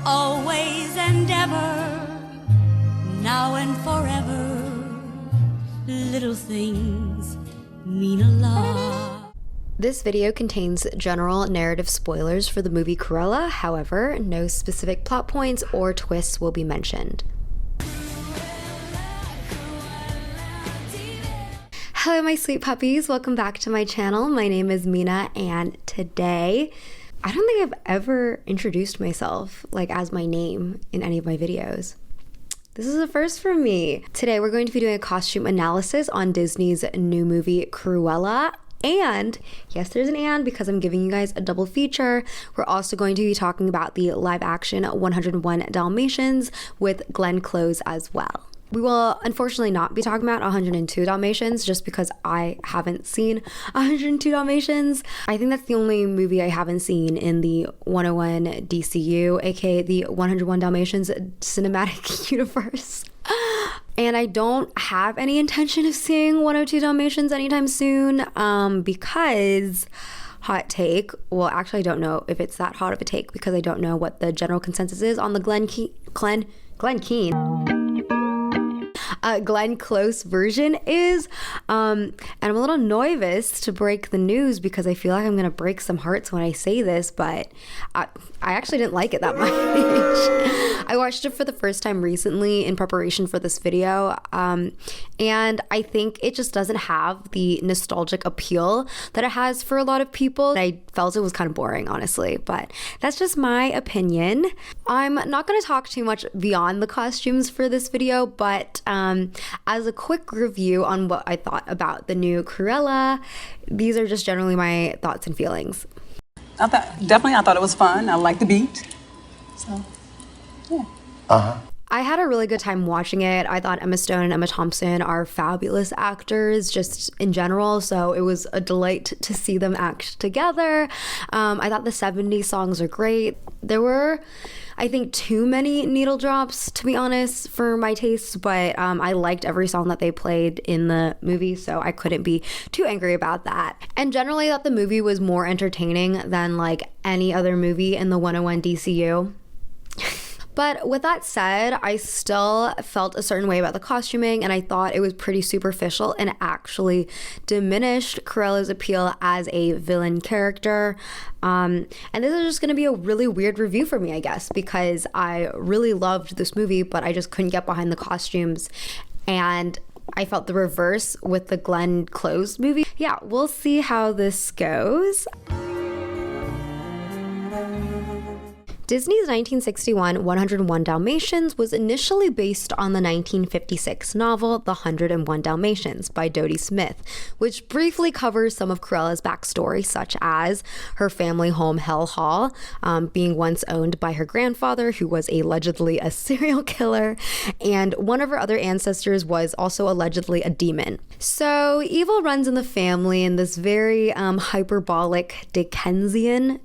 always and ever, now and forever, little things mean a lot. This video contains general narrative spoilers for the movie Cruella. However, no specific plot points or twists will be mentioned. Hello my sweet puppies, welcome back to my channel. My name is Mina, and today, I don't think I've ever introduced myself as my name in any of my videos. This is a first for me. Today we're going to be doing a costume analysis on Disney's new movie Cruella. And yes, there's an and because I'm giving you guys a double feature. We're also going to be talking about the live action 101 Dalmatians with Glenn Close as well. We will unfortunately not be talking about 102 Dalmatians just because I haven't seen 102 Dalmatians. I think that's the only movie I haven't seen in the 101 DCU, aka the 101 Dalmatians cinematic universe. And I don't have any intention of seeing 102 Dalmatians anytime soon because, hot take, well actually I don't know if it's that hot of a take because I don't know what the general consensus is on the Glenn Close version is, and I'm a little nervous to break the news because I feel like I'm gonna break some hearts when I say this, but I actually didn't like it that much. I watched it for the first time recently in preparation for this video, and I think it just doesn't have the nostalgic appeal that it has for a lot of people. I felt it was kind of boring, honestly, but that's just my opinion. I'm not going to talk too much beyond the costumes for this video, but as a quick review on what I thought about the new Cruella, these are just generally my thoughts and feelings. I thought it was fun. I liked the beat. So, yeah. I had a really good time watching it. I thought Emma Stone and Emma Thompson are fabulous actors just in general, so it was a delight to see them act together. I thought the 70s songs are great. There were, I think, too many needle drops, to be honest, for my taste, but I liked every song that they played in the movie, so I couldn't be too angry about that. And generally, I thought the movie was more entertaining than any other movie in the 101 DCU. But with that said, I still felt a certain way about the costuming, and I thought it was pretty superficial and actually diminished Cruella's appeal as a villain character. And this is just going to be a really weird review for me, I guess, because I really loved this movie, but I just couldn't get behind the costumes. And I felt the reverse with the Glenn Close movie. Yeah, we'll see how this goes. Disney's 1961 101 Dalmatians was initially based on the 1956 novel The 101 Dalmatians by Dodie Smith, which briefly covers some of Cruella's backstory, such as her family home Hell Hall being once owned by her grandfather, who was allegedly a serial killer, and one of her other ancestors was also allegedly a demon. So evil runs in the family in this very hyperbolic Dickensian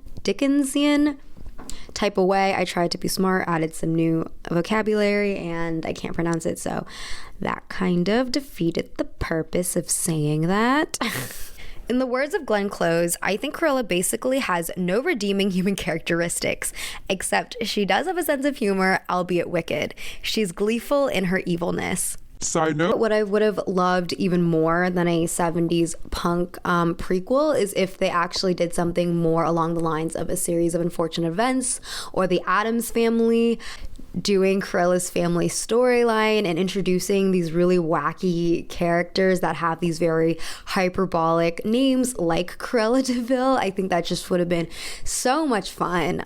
type of way. I tried to be smart, added some new vocabulary, and I can't pronounce it, so that kind of defeated the purpose of saying that. In the words of Glenn Close, I think Cruella basically has no redeeming human characteristics, except she does have a sense of humor, albeit wicked. She's gleeful in her evilness. Side note. What I would have loved even more than a 70s punk prequel is if they actually did something more along the lines of a series of unfortunate events or the Addams Family, doing Cruella's family storyline and introducing these really wacky characters that have these very hyperbolic names like Cruella de Vil. I think that just would have been so much fun.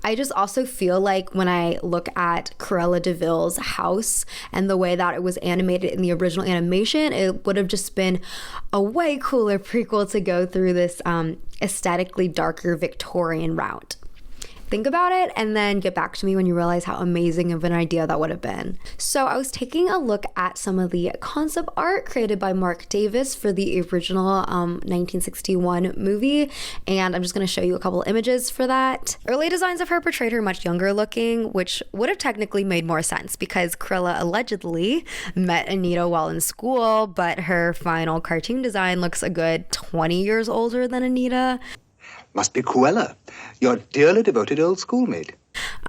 I just also feel like when I look at Cruella de Vil's house and the way that it was animated in the original animation, it would have just been a way cooler prequel to go through this aesthetically darker Victorian route. Think about it and then get back to me when you realize how amazing of an idea that would have been. So I was taking a look at some of the concept art created by Mark Davis for the original 1961 movie, and I'm just going to show you a couple images for that. Early designs of her portrayed her much younger looking, which would have technically made more sense because Cruella allegedly met Anita while in school, but her final cartoon design looks a good 20 years older than Anita. Must be Cruella, your dearly devoted old schoolmate.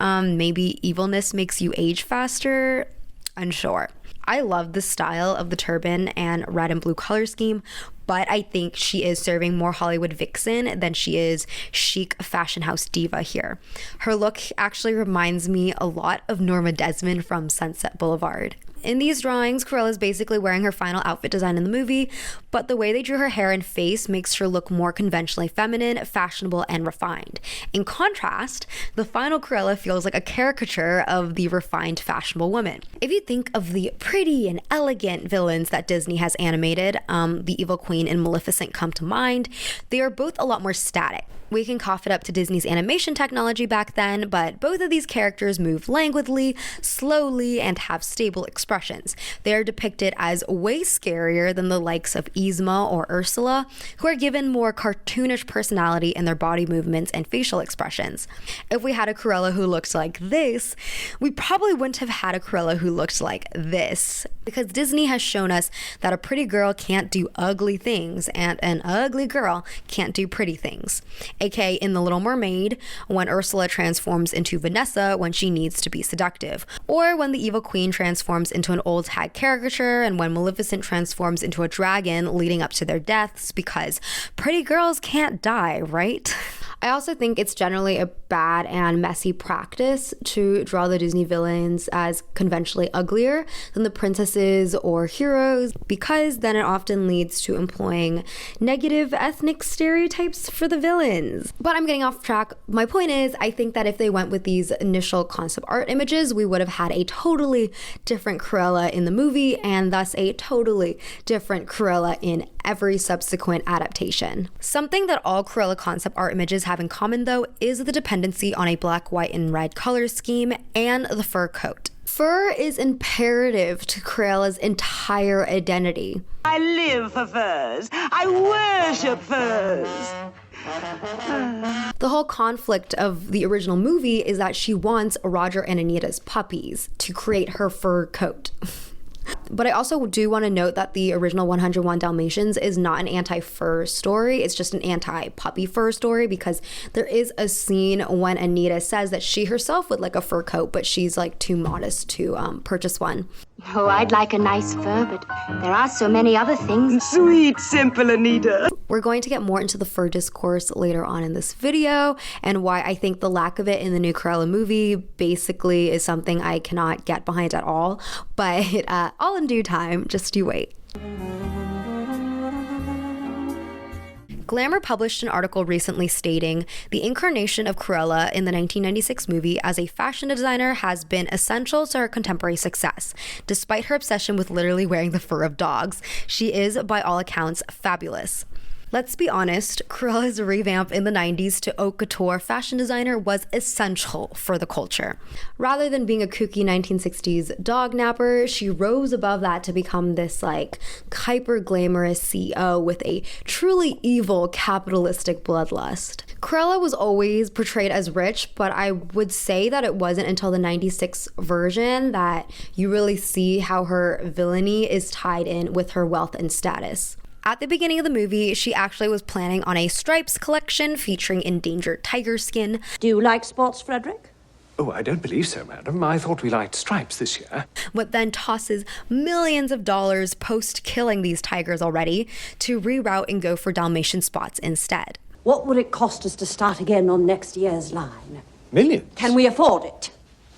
Maybe evilness makes you age faster? Unsure. I love the style of the turban and red and blue color scheme, but I think she is serving more Hollywood vixen than she is chic fashion house diva here. Her look actually reminds me a lot of Norma Desmond from Sunset Boulevard. In these drawings, Cruella is basically wearing her final outfit design in the movie, but the way they drew her hair and face makes her look more conventionally feminine, fashionable, and refined. In contrast, the final Cruella feels like a caricature of the refined, fashionable woman. If you think of the pretty and elegant villains that Disney has animated, the Evil Queen and Maleficent come to mind, they are both a lot more static. We can cough it up to Disney's animation technology back then, but both of these characters move languidly, slowly, and have stable expressions. They are depicted as way scarier than the likes of Yzma or Ursula, who are given more cartoonish personality in their body movements and facial expressions. If we had a Cruella who looked like this, we probably wouldn't have had a Cruella who looked like this, because Disney has shown us that a pretty girl can't do ugly things, and an ugly girl can't do pretty things. aka in The Little Mermaid, when Ursula transforms into Vanessa when she needs to be seductive, or when the Evil Queen transforms into an old hag caricature, and when Maleficent transforms into a dragon leading up to their deaths, because pretty girls can't die, right? I also think it's generally a bad and messy practice to draw the Disney villains as conventionally uglier than the princesses or heroes, because then it often leads to employing negative ethnic stereotypes for the villains. But I'm getting off track. My point is, I think that if they went with these initial concept art images, we would have had a totally different Cruella in the movie, and thus a totally different Cruella in every subsequent adaptation. Something that all Cruella concept art images have in common, though, is the dependency on a black, white, and red color scheme and the fur coat. Fur is imperative to Cruella's entire identity. I live for furs. I worship furs. The whole conflict of the original movie is that she wants Roger and Anita's puppies to create her fur coat. But I also do want to note that the original 101 Dalmatians is not an anti-fur story. It's just an anti-puppy fur story, because there is a scene when Anita says that she herself would like a fur coat, but she's like too modest to purchase one. Oh, I'd like a nice fur, but there are so many other things. Sweet, simple Anita. We're going to get more into the fur discourse later on in this video, and why I think the lack of it in the new Cruella movie basically is something I cannot get behind at all. But all in due time, just you wait. Glamour published an article recently stating the incarnation of Cruella in the 1996 movie as a fashion designer has been essential to her contemporary success. Despite her obsession with literally wearing the fur of dogs, she is, by all accounts, fabulous. Let's be honest, Cruella's revamp in the 90s to haute couture fashion designer was essential for the culture. Rather than being a kooky 1960s dog napper, she rose above that to become this hyper glamorous CEO with a truly evil capitalistic bloodlust. Cruella was always portrayed as rich, but I would say that it wasn't until the 96 version that you really see how her villainy is tied in with her wealth and status. At the beginning of the movie, she actually was planning on a stripes collection featuring endangered tiger skin. Do you like sports, Frederick? Oh, I don't believe so, madam. I thought we liked stripes this year. But then tosses millions of dollars post-killing these tigers already to reroute and go for Dalmatian spots instead. What would it cost us to start again on next year's line? Millions? Can we afford it?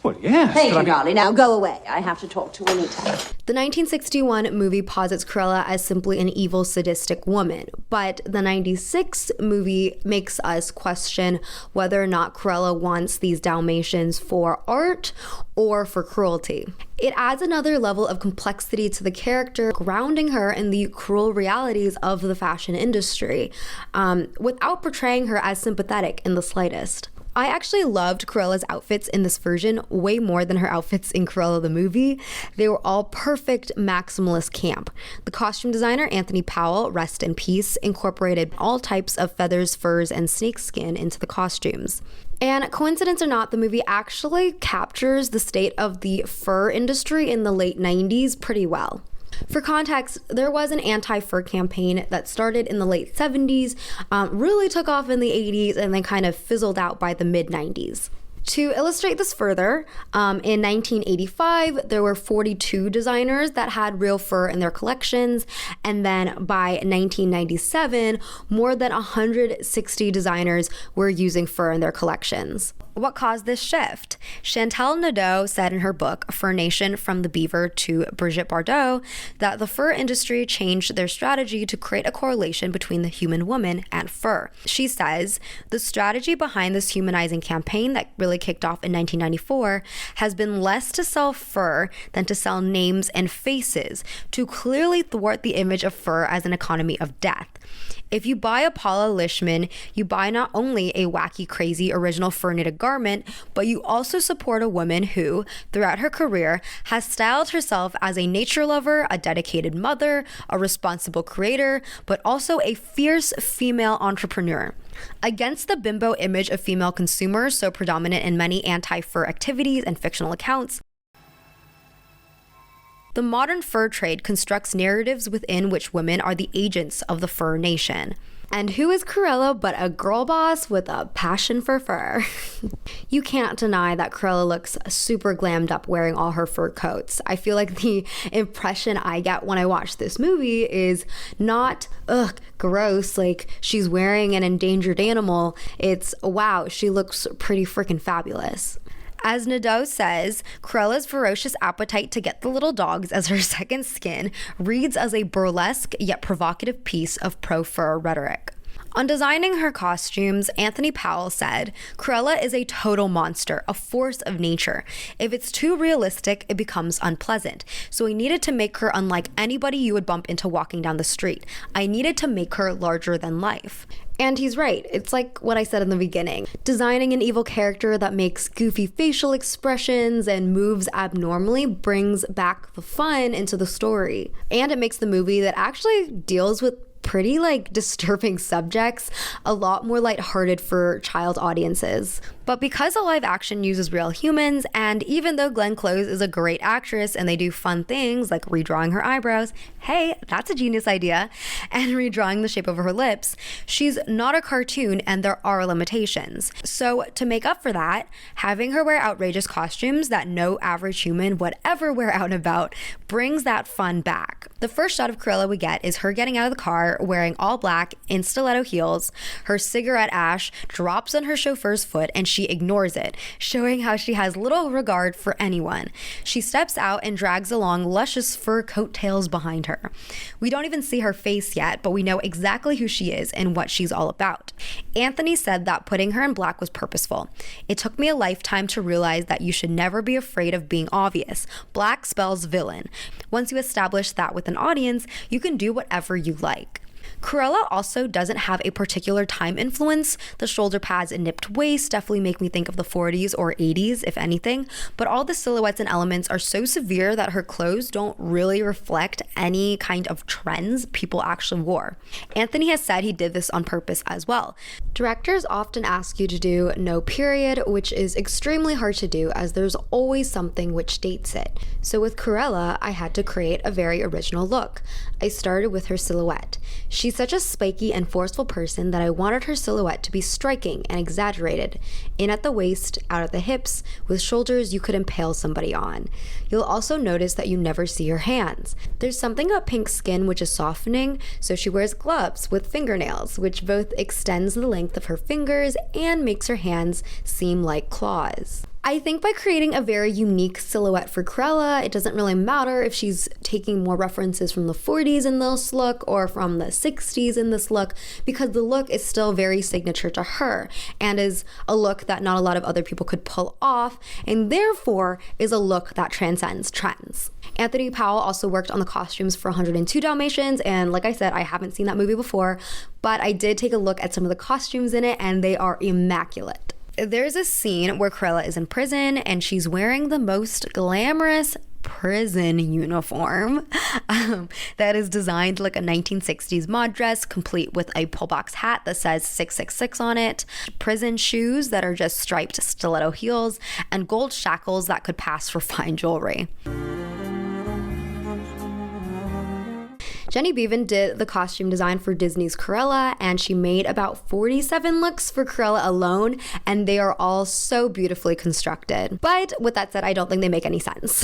Well, yes. Thank but you, darling. Now go away. I have to talk to Anita. The 1961 movie posits Cruella as simply an evil, sadistic woman, but the 96 movie makes us question whether or not Cruella wants these Dalmatians for art or for cruelty. It adds another level of complexity to the character, grounding her in the cruel realities of the fashion industry, without portraying her as sympathetic in the slightest. I actually loved Cruella's outfits in this version way more than her outfits in Cruella the movie. They were all perfect maximalist camp. The costume designer, Anthony Powell, rest in peace, incorporated all types of feathers, furs, and snakeskin into the costumes. And coincidence or not, the movie actually captures the state of the fur industry in the late 90s pretty well. For context, there was an anti-fur campaign that started in the late 70s, really took off in the 80s, and then kind of fizzled out by the mid-90s. To illustrate this further, in 1985, there were 42 designers that had real fur in their collections. And then by 1997, more than 160 designers were using fur in their collections. What caused this shift? Chantal Nadeau said in her book, Fur Nation From the Beaver to Brigitte Bardot, that the fur industry changed their strategy to create a correlation between the human woman and fur. She says, the strategy behind this humanizing campaign that really kicked off in 1994 has been less to sell fur than to sell names and faces, to clearly thwart the image of fur as an economy of death. If you buy a Paula Lishman, you buy not only a wacky, crazy, original fur knitted garment, but you also support a woman who, throughout her career, has styled herself as a nature lover, a dedicated mother, a responsible creator, but also a fierce female entrepreneur. Against the bimbo image of female consumers so predominant in many anti-fur activities and fictional accounts, the modern fur trade constructs narratives within which women are the agents of the fur nation. And who is Cruella but a girl boss with a passion for fur? You can't deny that Cruella looks super glammed up wearing all her fur coats. I feel like the impression I get when I watch this movie is not, ugh, gross, like she's wearing an endangered animal. It's, wow, she looks pretty freaking fabulous. As Nadeau says, Cruella's ferocious appetite to get the little dogs as her second skin reads as a burlesque yet provocative piece of pro-fur rhetoric. On designing her costumes, Anthony Powell said, Cruella is a total monster, a force of nature. If it's too realistic, it becomes unpleasant. So I needed to make her unlike anybody you would bump into walking down the street. I needed to make her larger than life. And he's right. It's like what I said in the beginning. Designing an evil character that makes goofy facial expressions and moves abnormally brings back the fun into the story. And it makes the movie that actually deals with pretty disturbing subjects a lot more lighthearted for child audiences. But because the live action uses real humans, and even though Glenn Close is a great actress and they do fun things like redrawing her eyebrows, hey, that's a genius idea, and redrawing the shape of her lips, she's not a cartoon and there are limitations. So to make up for that, having her wear outrageous costumes that no average human would ever wear out and about brings that fun back. The first shot of Cruella we get is her getting out of the car wearing all black in stiletto heels. Her cigarette ash drops on her chauffeur's foot and she ignores it, showing how she has little regard for anyone. She steps out and drags along luscious fur coattails behind her. We don't even see her face yet, but we know exactly who she is and what she's all about. Anthony said that putting her in black was purposeful. It took me a lifetime to realize that you should never be afraid of being obvious. Black spells villain. Once you establish that with an audience, you can do whatever you like. Cruella also doesn't have a particular time influence. The shoulder pads and nipped waist definitely make me think of the 40s or 80s, if anything, but all the silhouettes and elements are so severe that her clothes don't really reflect any kind of trends people actually wore. Anthony has said he did this on purpose as well. Directors often ask you to do no period, which is extremely hard to do as there's always something which dates it. So with Cruella, I had to create a very original look. I started with her silhouette. She's such a spiky and forceful person that I wanted her silhouette to be striking and exaggerated, in at the waist, out at the hips, with shoulders you could impale somebody on. You'll also notice that you never see her hands. There's something about Pink's skin which is softening, so she wears gloves with fingernails, which both extends the length of her fingers and makes her hands seem like claws. I think by creating a very unique silhouette for Cruella, it doesn't really matter if she's taking more references from the 40s in this look or from the 60s in this look, because the look is still very signature to her and is a look that not a lot of other people could pull off, and therefore is a look that transcends trends. Anthony Powell also worked on the costumes for 102 Dalmatians, and like I said, I haven't seen that movie before, but I did take a look at some of the costumes in it and they are immaculate. There's a scene where Cruella is in prison and she's wearing the most glamorous prison uniform that is designed like a 1960s mod dress, complete with a pullbox hat that says 666 on it, prison shoes that are just striped stiletto heels, and gold shackles that could pass for fine jewelry. Jenny Beavan did the costume design for Disney's Cruella, and she made about 47 looks for Cruella alone, and they are all so beautifully constructed. But with that said, I don't think they make any sense.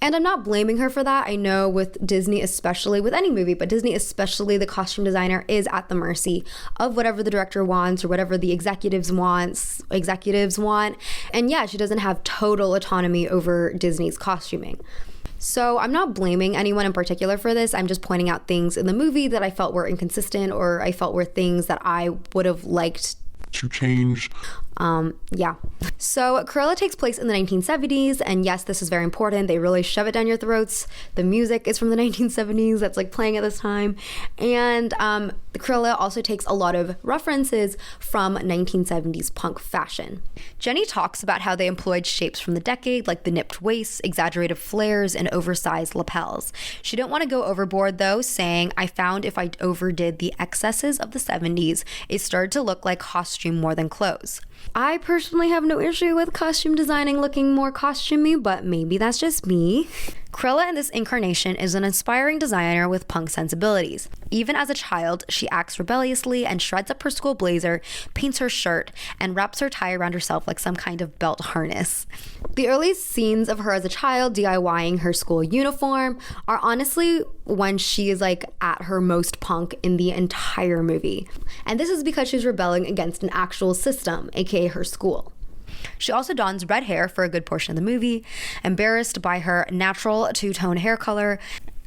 And I'm not blaming her for that. I know with Disney, especially with any movie, but Disney especially, the costume designer is at the mercy of whatever the director wants or whatever the executives want. And yeah, she doesn't have total autonomy over Disney's costuming. So I'm not blaming anyone in particular for this. I'm just pointing out things in the movie that I felt were inconsistent, or I felt were things that I would have liked to change. Yeah. So Cruella takes place in the 1970s, and yes, this is very important. They really shove it down your throats. The music is from the 1970s. That's like playing at this time. And Cruella also takes a lot of references from 1970s punk fashion. Jenny talks about how they employed shapes from the decade, like the nipped waists, exaggerated flares, and oversized lapels. She didn't want to go overboard though, saying, I found if I overdid the excesses of the 70s, it started to look like costume more than clothes. I personally have no issue with costume designing looking more costumey, but maybe that's just me. Cruella in this incarnation is an inspiring designer with punk sensibilities. Even as a child, she acts rebelliously and shreds up her school blazer, paints her shirt, and wraps her tie around herself like some kind of belt harness. The earliest scenes of her as a child DIYing her school uniform are honestly when she is like at her most punk in the entire movie. And this is because she's rebelling against an actual system, aka her school. She also dons red hair for a good portion of the movie, embarrassed by her natural two-tone hair color,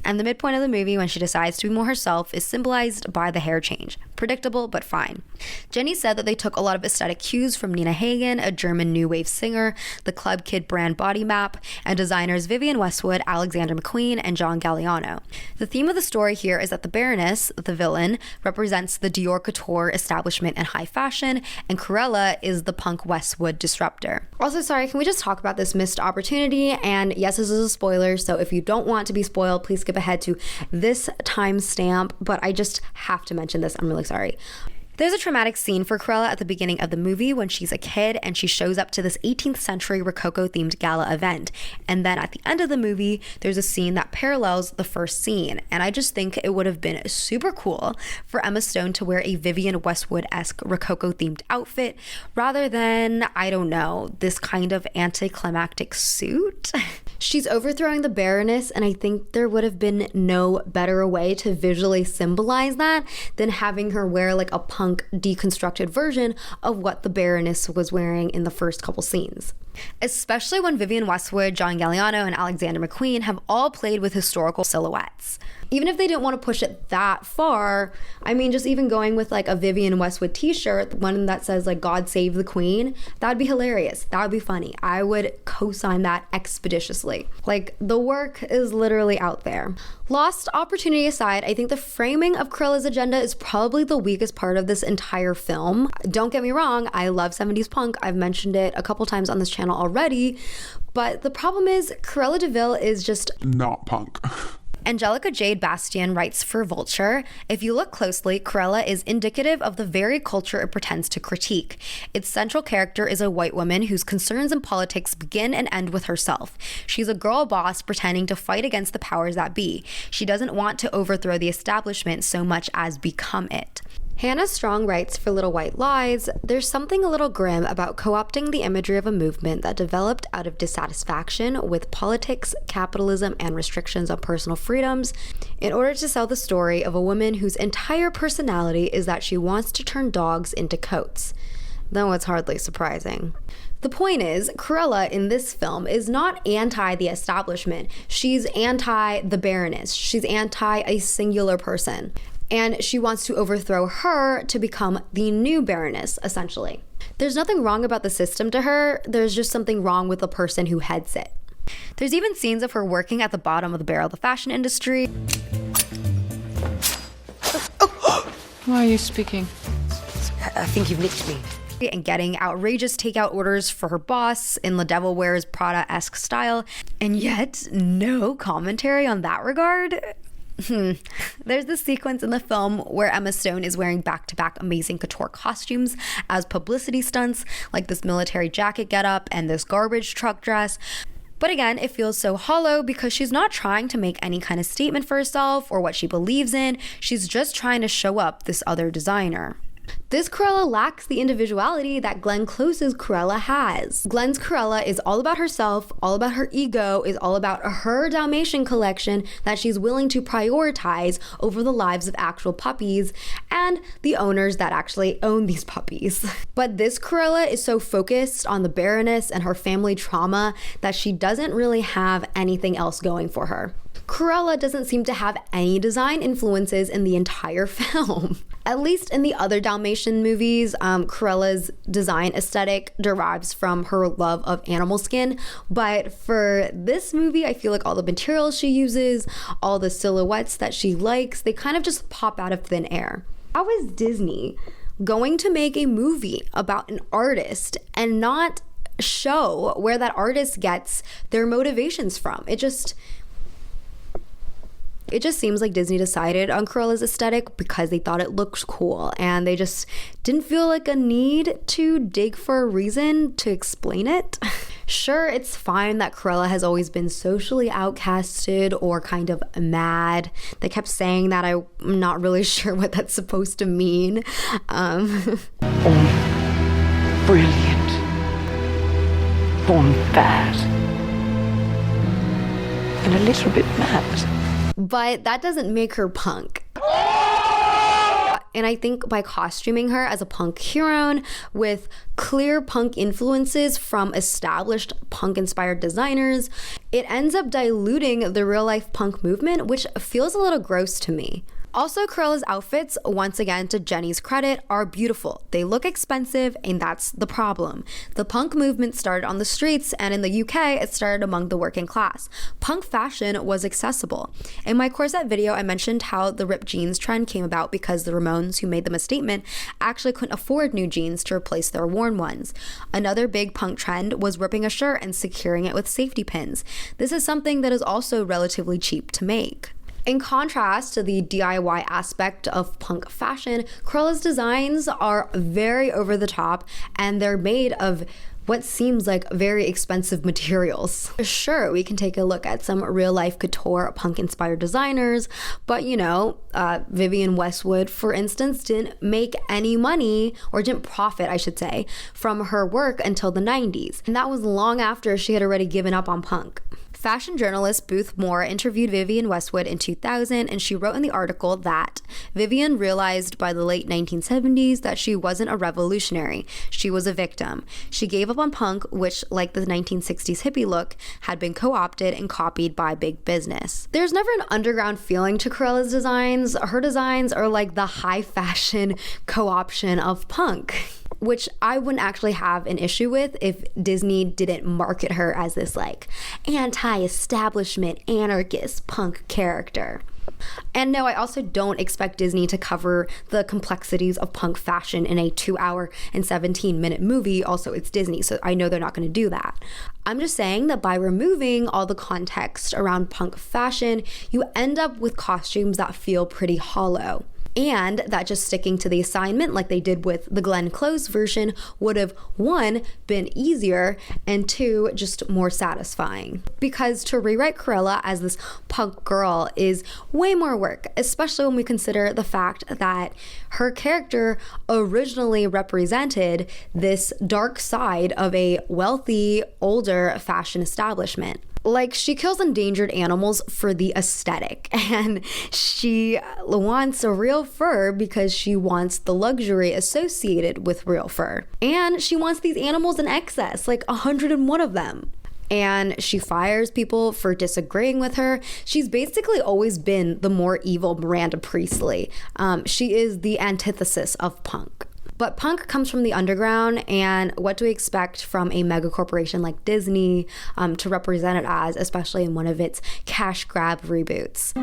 and the midpoint of the movie when she decides to be more herself is symbolized by the hair change. Predictable, but fine. Jenny said that they took a lot of aesthetic cues from Nina Hagen, a German new wave singer, the Club Kid brand body map, and designers Vivienne Westwood, Alexander McQueen, and John Galliano. The theme of the story here is that the Baroness, the villain, represents the Dior couture establishment and high fashion, and Cruella is the punk Westwood disruptor. Also, sorry, can we just talk about this missed opportunity? And yes, this is a spoiler, so if you don't want to be spoiled, please skip ahead to this timestamp, but I just have to mention this. I'm really sorry. There's a traumatic scene for Cruella at the beginning of the movie when she's a kid and she shows up to this 18th century Rococo-themed gala event. And then at the end of the movie, there's a scene that parallels the first scene. And I just think it would have been super cool for Emma Stone to wear a Vivienne Westwood-esque Rococo-themed outfit rather than, I don't know, this kind of anticlimactic suit. She's overthrowing the Baroness, and I think there would have been no better way to visually symbolize that than having her wear like a punk deconstructed version of what the Baroness was wearing in the first couple scenes. Especially when Vivienne Westwood, John Galliano, and Alexander McQueen have all played with historical silhouettes. Even if they didn't want to push it that far, I mean, just even going with like a Vivienne Westwood t-shirt, one that says like God Save the Queen, that would be hilarious. That would be funny. I would co-sign that expeditiously. Like, the work is literally out there. Lost opportunity aside, I think the framing of Cruella's agenda is probably the weakest part of this entire film. Don't get me wrong, I love 70s punk. I've mentioned it a couple times on this channel already, but the problem is Cruella de Vil is just not punk. Angelica Jade Bastian writes for Vulture, if you look closely, Cruella is indicative of the very culture it pretends to critique. Its central character is a white woman whose concerns in politics begin and end with herself. She's a girl boss pretending to fight against the powers that be. She doesn't want to overthrow the establishment so much as become it. Hannah Strong writes for Little White Lies, there's something a little grim about co-opting the imagery of a movement that developed out of dissatisfaction with politics, capitalism, and restrictions on personal freedoms in order to sell the story of a woman whose entire personality is that she wants to turn dogs into coats. Though it's hardly surprising. The point is, Cruella in this film is not anti the establishment. She's anti the Baroness. She's anti a singular person. And she wants to overthrow her to become the new Baroness, essentially. There's nothing wrong about the system to her, there's just something wrong with the person who heads it. There's even scenes of her working at the bottom of the barrel of the fashion industry. Why are you speaking? I think you've nicked me. And getting outrageous takeout orders for her boss in La Devil Wears Prada-esque style, and yet no commentary on that regard. There's this sequence in the film where Emma Stone is wearing back-to-back amazing couture costumes as publicity stunts, like this military jacket getup and this garbage truck dress. But again, it feels so hollow because she's not trying to make any kind of statement for herself or what she believes in. She's just trying to show up this other designer. This Cruella lacks the individuality that Glenn Close's Cruella has. Glenn's Cruella is all about herself, all about her ego, is all about her Dalmatian collection that she's willing to prioritize over the lives of actual puppies and the owners that actually own these puppies. But this Cruella is so focused on the Baroness and her family trauma that she doesn't really have anything else going for her. Cruella doesn't seem to have any design influences in the entire film. At least in the other Dalmatian movies, Cruella's design aesthetic derives from her love of animal skin. But for this movie, I feel like all the materials she uses, all the silhouettes that she likes, they kind of just pop out of thin air. How is Disney going to make a movie about an artist and not show where that artist gets their motivations from? It just seems like Disney decided on Cruella's aesthetic because they thought it looked cool and they just didn't feel like a need to dig for a reason to explain it. Sure, it's fine that Cruella has always been socially outcasted or kind of mad. They kept saying that. I'm not really sure what that's supposed to mean. Brilliant. Born bad. And a little bit mad. But that doesn't make her punk. And I think by costuming her as a punk hero with clear punk influences from established punk-inspired designers, it ends up diluting the real-life punk movement, which feels a little gross to me. Also, Cruella's outfits, once again to Jenny's credit, are beautiful. They look expensive, and that's the problem. The punk movement started on the streets, and in the UK, it started among the working class. Punk fashion was accessible. In my corset video, I mentioned how the ripped jeans trend came about because the Ramones, who made them a statement, actually couldn't afford new jeans to replace their worn ones. Another big punk trend was ripping a shirt and securing it with safety pins. This is something that is also relatively cheap to make. In contrast to the DIY aspect of punk fashion, Cruella's designs are very over the top and they're made of what seems like very expensive materials. Sure, we can take a look at some real-life couture punk-inspired designers, but Vivienne Westwood, for instance, didn't make any money, or didn't profit, I should say, from her work until the 90s. And that was long after she had already given up on punk. Fashion journalist Booth Moore interviewed Vivienne Westwood in 2000, and she wrote in the article that Vivienne realized by the late 1970s that she wasn't a revolutionary. She was a victim. She gave up on punk, which, like the 1960s hippie look, had been co-opted and copied by big business. There's never an underground feeling to Cruella's designs. Her designs are like the high fashion co-option of punk, which I wouldn't actually have an issue with if Disney didn't market her as this like anti-establishment anarchist punk character. And no, I also don't expect Disney to cover the complexities of punk fashion in a 2-hour and 17-minute movie. Also, it's Disney, so I know they're not going to do that. I'm just saying that by removing all the context around punk fashion, you end up with costumes that feel pretty hollow. And that just sticking to the assignment like they did with the Glenn Close version would have, 1, been easier, and 2, just more satisfying. Because to rewrite Cruella as this punk girl is way more work, especially when we consider the fact that her character originally represented this dark side of a wealthy, older fashion establishment. Like, she kills endangered animals for the aesthetic, and she wants a real fur because she wants the luxury associated with real fur. And she wants these animals in excess, like 101 of them. And she fires people for disagreeing with her. She's basically always been the more evil Miranda Priestley. She is the antithesis of punk. But punk comes from the underground, and what do we expect from a mega corporation like Disney to represent it as, especially in one of its cash grab reboots?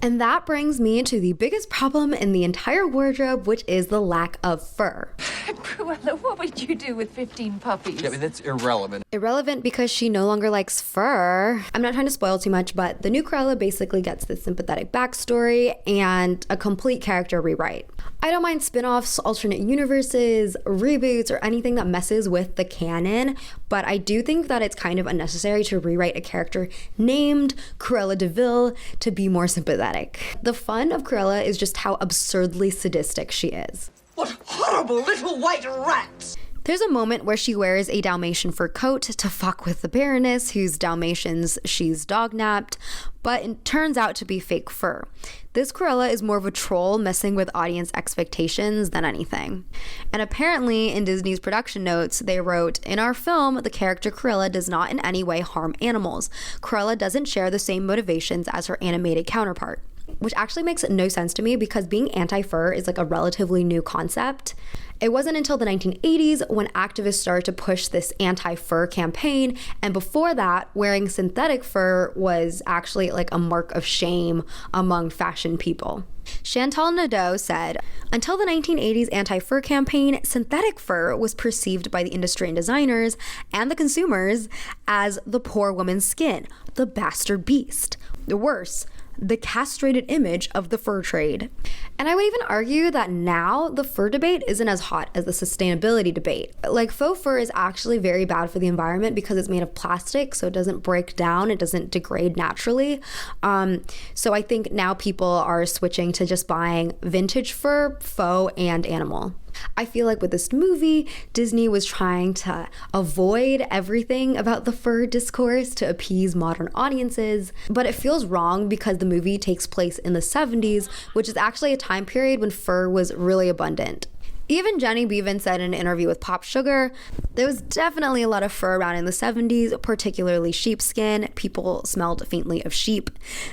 And that brings me to the biggest problem in the entire wardrobe, which is the lack of fur. Cruella, what would you do with 15 puppies? Yeah, I mean, that's irrelevant. Irrelevant because she no longer likes fur. I'm not trying to spoil too much, but the new Cruella basically gets this sympathetic backstory and a complete character rewrite. I don't mind spin-offs, alternate universes, reboots, or anything that messes with the canon, but I do think that it's kind of unnecessary to rewrite a character named Cruella de Vil to be more sympathetic. The fun of Cruella is just how absurdly sadistic she is. What horrible little white rats! There's a moment where she wears a Dalmatian fur coat to fuck with the Baroness, whose Dalmatians she's dognapped, but it turns out to be fake fur. This Cruella is more of a troll messing with audience expectations than anything. And apparently, in Disney's production notes, they wrote, "In our film, the character Cruella does not in any way harm animals. Cruella doesn't share the same motivations as her animated counterpart." Which actually makes no sense to me because being anti-fur is like a relatively new concept. It wasn't until the 1980s when activists started to push this anti-fur campaign, and before that, wearing synthetic fur was actually like a mark of shame among fashion people. Chantal Nadeau said, "Until the 1980s anti-fur campaign, synthetic fur was perceived by the industry and designers and the consumers as the poor woman's skin, the bastard beast. The worse, the castrated image of the fur trade." And I would even argue that now the fur debate isn't as hot as the sustainability debate. Like, faux fur is actually very bad for the environment because it's made of plastic, so it doesn't break down, it doesn't degrade naturally. So I think now people are switching to just buying vintage fur, faux, and animal. I feel like with this movie, Disney was trying to avoid everything about the fur discourse to appease modern audiences, but it feels wrong because the movie takes place in the 70s, which is actually a time period when fur was really abundant. Even Jenny Beavan said in an interview with Pop Sugar, there was definitely a lot of fur around in the 70s, particularly sheepskin. People smelled faintly of sheep.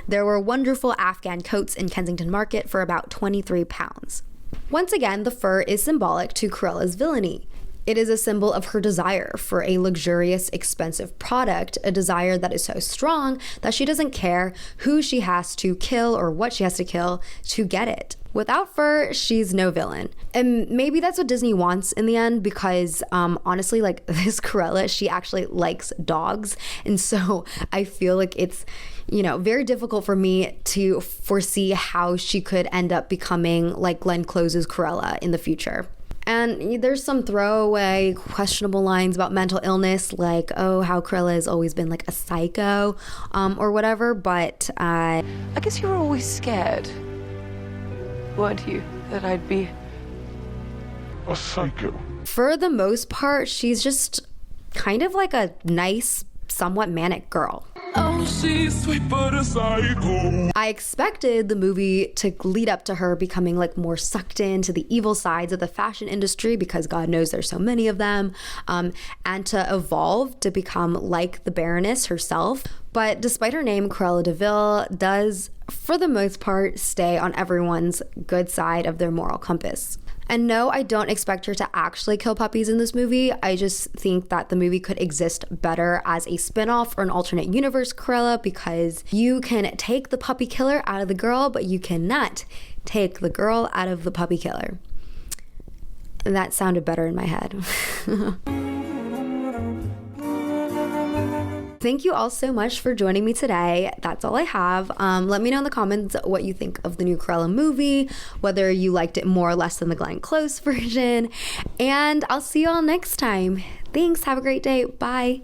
There were wonderful Afghan coats in Kensington Market for about 23 pounds. Once again, the fur is symbolic to Cruella's villainy. It is a symbol of her desire for a luxurious, expensive product, a desire that is so strong that she doesn't care who she has to kill or what she has to kill to get it. Without fur, she's no villain. And maybe that's what Disney wants in the end because honestly, like this Cruella, she actually likes dogs. And so I feel like it's, very difficult for me to foresee how she could end up becoming like Glenn Close's Cruella in the future. And there's some throwaway, questionable lines about mental illness, like, oh, how Cruella has always been like a psycho or whatever. But I guess you were always scared, weren't you, that I'd be a psycho? For the most part, she's just kind of like a nice, somewhat manic girl. Oh, she's sweet but a psycho. I expected the movie to lead up to her becoming like more sucked into the evil sides of the fashion industry because God knows there's so many of them, and to evolve to become like the Baroness herself. But despite her name, Cruella de Vil does, for the most part, stay on everyone's good side of their moral compass. And no, I don't expect her to actually kill puppies in this movie. I just think that the movie could exist better as a spin-off or an alternate universe Cruella because you can take the puppy killer out of the girl, but you cannot take the girl out of the puppy killer. And that sounded better in my head. Thank you all so much for joining me today. That's all I have. Let me know in the comments what you think of the new Cruella movie, whether you liked it more or less than the Glenn Close version, and I'll see you all next time. Thanks. Have a great day. Bye.